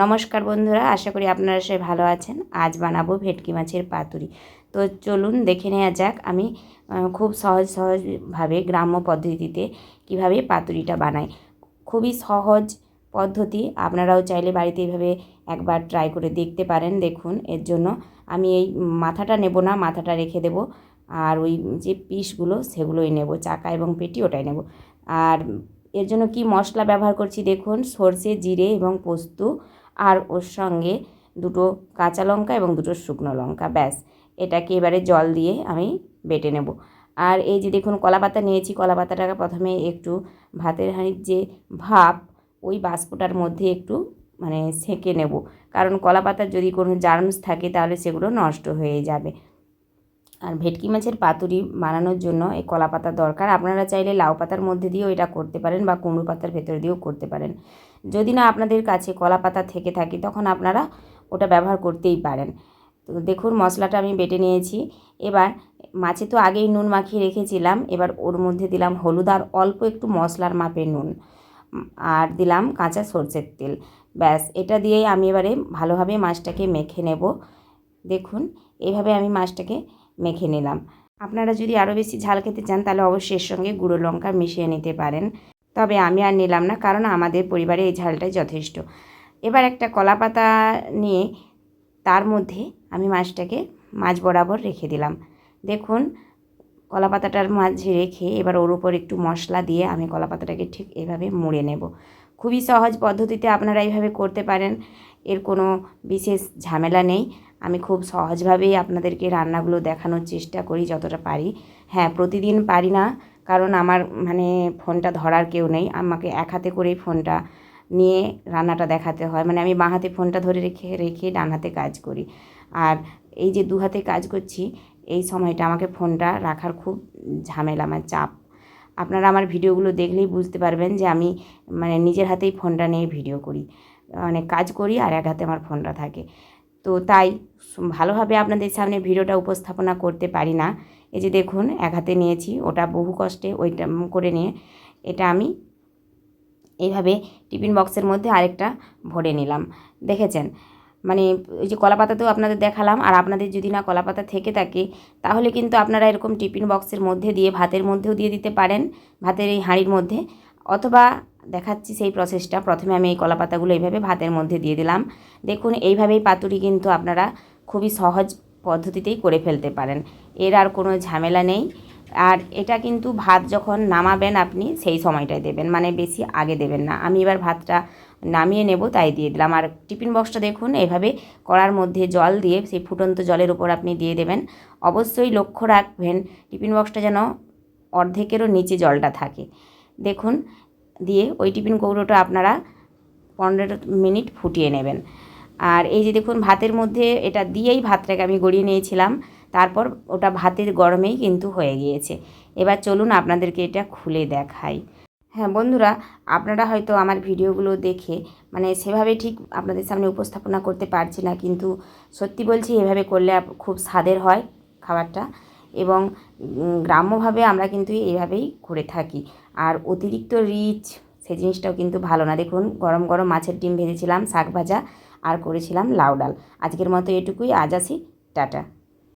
নমস্কার বন্ধুরা, আশা করি আপনারা সবাই ভালো আছেন। আজ বানাবো ভেটকি মাছের পাতুরি। তো চলুন দেখে নেওয়া যাক আমি খুব সহজভাবে গ্রাম্য পদ্ধতিতে কিভাবে পাতুরিটা বানাই। খুবই সহজ পদ্ধতি, আপনারাও চাইলে বাড়িতে এইভাবে একবার ট্রাই করে দেখতে পারেন। দেখুন, এর জন্য আমি এই মাথাটা নেব না, মাথাটা রেখে দেব, আর ওই যে পিসগুলো সেগুলোই নেব, চাকা এবং পেটি ওটাই নেব। আর এর জন্য কি মশলা ব্যবহার করছি দেখুন, সর্ষে, জিরে এবং পোস্ত, আর ওর সঙ্গে দুটো কাঁচা লঙ্কা এবং দুটো শুকনো লঙ্কা, ব্যাস। এটাকে এবারে জল দিয়ে আমি বেটে নেব। আর এই যে দেখুন কলা পাতা নিয়েছি, কলা পাতাটাকে প্রথমে একটু ভাতের হাঁড়ির যে ভাপ, ওই বাষ্পটার মধ্যে একটু সেঁকে নেব, কারণ কলা পাতার যদি কোনো জার্মস থাকে তাহলে সেগুলো নষ্ট হয়ে যাবে। আর ভেটকি মাছের পাতুরি বানানোর জন্য এই কলা পাতার দরকার। আপনারা চাইলে লাউ পাতার মধ্যে দিয়েও এটা করতে পারেন বা কুমড়ো পাতার ভেতর দিয়েও করতে পারেন। যদি না আপনাদের কাছে কলা পাতা থেকে থাকে তখন আপনারা ওটা ব্যবহার করতেই পারেন। তো দেখুন মশলাটা আমি বেটে নিয়েছি। এবার মাছে তো আগেই নুন মাখিয়ে রেখেছিলাম, এবার ওর মধ্যে দিলাম হলুদ আর অল্প একটু মশলার মাপে নুন, আর দিলাম কাঁচা সরষের তেল, ব্যাস। এটা দিয়েই আমি এবারে ভালোভাবে মাছটাকে মেখে নেব। দেখুন এইভাবে আমি মাছটাকে মেখে নিলাম। আপনারা যদি আরও বেশি ঝাল খেতে চান তাহলে অবশ্যই এর সঙ্গে গুঁড়ো লঙ্কা মিশিয়ে নিতে পারেন, তবে আমি আর নিলাম না, কারণ আমাদের পরিবারে এই ঝালটাই যথেষ্ট। এবার একটা কলা পাতা নিয়ে তার মধ্যে আমি মাছটাকে মাছ বরাবর রেখে দিলাম। দেখুন কলা পাতাটার মাঝে রেখে এবার ওর উপর একটু মশলা দিয়ে আমি কলা পাতাটাকে ঠিক এভাবে মুড়ে নেব। খুবই সহজ পদ্ধতিতে আপনারা এইভাবে করতে পারেন, এর কোনো বিশেষ ঝামেলা নেই। আমি খুব সহজভাবেই আপনাদেরকে রান্নাগুলো দেখানোর চেষ্টা করি যতটা পারি। হ্যাঁ, প্রতিদিন পারি না, কারণ আমার ফোনটা ধরার কেউ নেই, আমাকে এক হাতে করেই ফোনটা নিয়ে রান্নাটা দেখাতে হয়। আমি বাঁ হাতে ফোনটা ধরে রেখে রেখে ডান হাতে কাজ করি, আর এই যে দু হাতে কাজ করছি এই সময়টা আমাকে ফোনটা রাখার খুব ঝামেলা, আমার চাপ। আপনারা আমার ভিডিওগুলো দেখলেই বুঝতে পারবেন যে আমি নিজের হাতেই ফোনটা নিয়ে ভিডিও করি, কাজ করি আর এক হাতে আমার ফোনটা থাকে। তো তাই ভালোভাবে আপনাদের সামনে ভিডিওটা উপস্থাপনা করতে পারি না। এই যে দেখুন এক হাতে নিয়েছি, ওটা বহু কষ্টে ওইটা করে নিয়ে এটা আমি এইভাবে টিফিন বক্সের মধ্যে আরেকটা ভরে নিলাম। দেখেছেন, ওই যে কলা পাতাতেও আপনাদের দেখালাম, আর আপনাদের যদি না কলা পাতা থেকে থাকে তাহলে কিন্তু আপনারা এরকম টিফিন বক্সের মধ্যে দিয়ে ভাতের মধ্যেও দিয়ে দিতে পারেন, ভাতের এই হাঁড়ির মধ্যে। অথবা দেখাচ্ছি সেই প্রসেসটা, প্রথমে আমি এই কলা পাতাগুলো এইভাবে ভাতের মধ্যে দিয়ে দিলাম। দেখুন এইভাবেই পাতুরি কিন্তু আপনারা খুবই সহজ পদ্ধতিতেই করে ফেলতে পারেন, এর আর কোনো ঝামেলা নেই। আর এটা কিন্তু ভাত যখন নামাবেন আপনি সেই সময়টায় দেবেন, বেশি আগে দেবেন না। আমি এবার ভাতটা নামিয়ে নেব তাই দিয়ে দিলাম। আর টিফিন বক্সটা দেখুন এভাবে কড়ার মধ্যে জল দিয়ে সেই ফুটন্ত জলের উপর আপনি দিয়ে দেবেন। অবশ্যই লক্ষ্য রাখবেন টিফিন বক্সটা যেন অর্ধেকেরও নিচে জলটা থাকে। দেখুন দিয়ে ওই টিফিন কৌটোটা আপনারা 15 মিনিট ফুটিয়ে নেবেন। আর এই যে দেখুন ভাতের মধ্যে এটা দিয়েই ভাতটাকে আমি গড়িয়ে নিয়েছিলাম, তারপর ওটা ভাতের গরমেই কিন্তু হয়ে গিয়েছে। এবার চলুন আপনাদেরকে এটা খুলে দেখাই। হ্যাঁ বন্ধুরা, আপনারা হয়তো আমার ভিডিওগুলো দেখে সেভাবে ঠিক আপনাদের সামনে উপস্থাপনা করতে পারছি না, কিন্তু সত্যি বলছি এভাবে করলে খুব স্বাদের হয় খাবারটা, এবং গ্রাম্যভাবে আমরা কিন্তু এইভাবেই করে থাকি। আর অতিরিক্ত রিচ সে জিনিসটাও কিন্তু ভালো না। দেখুন গরম গরম মাছের ডিম ভেজেছিলাম, শাক ভাজা, আর করেছিলাম লাউ ডাল। আজকের মতো এটুকুই, আজ আসি, টাটা।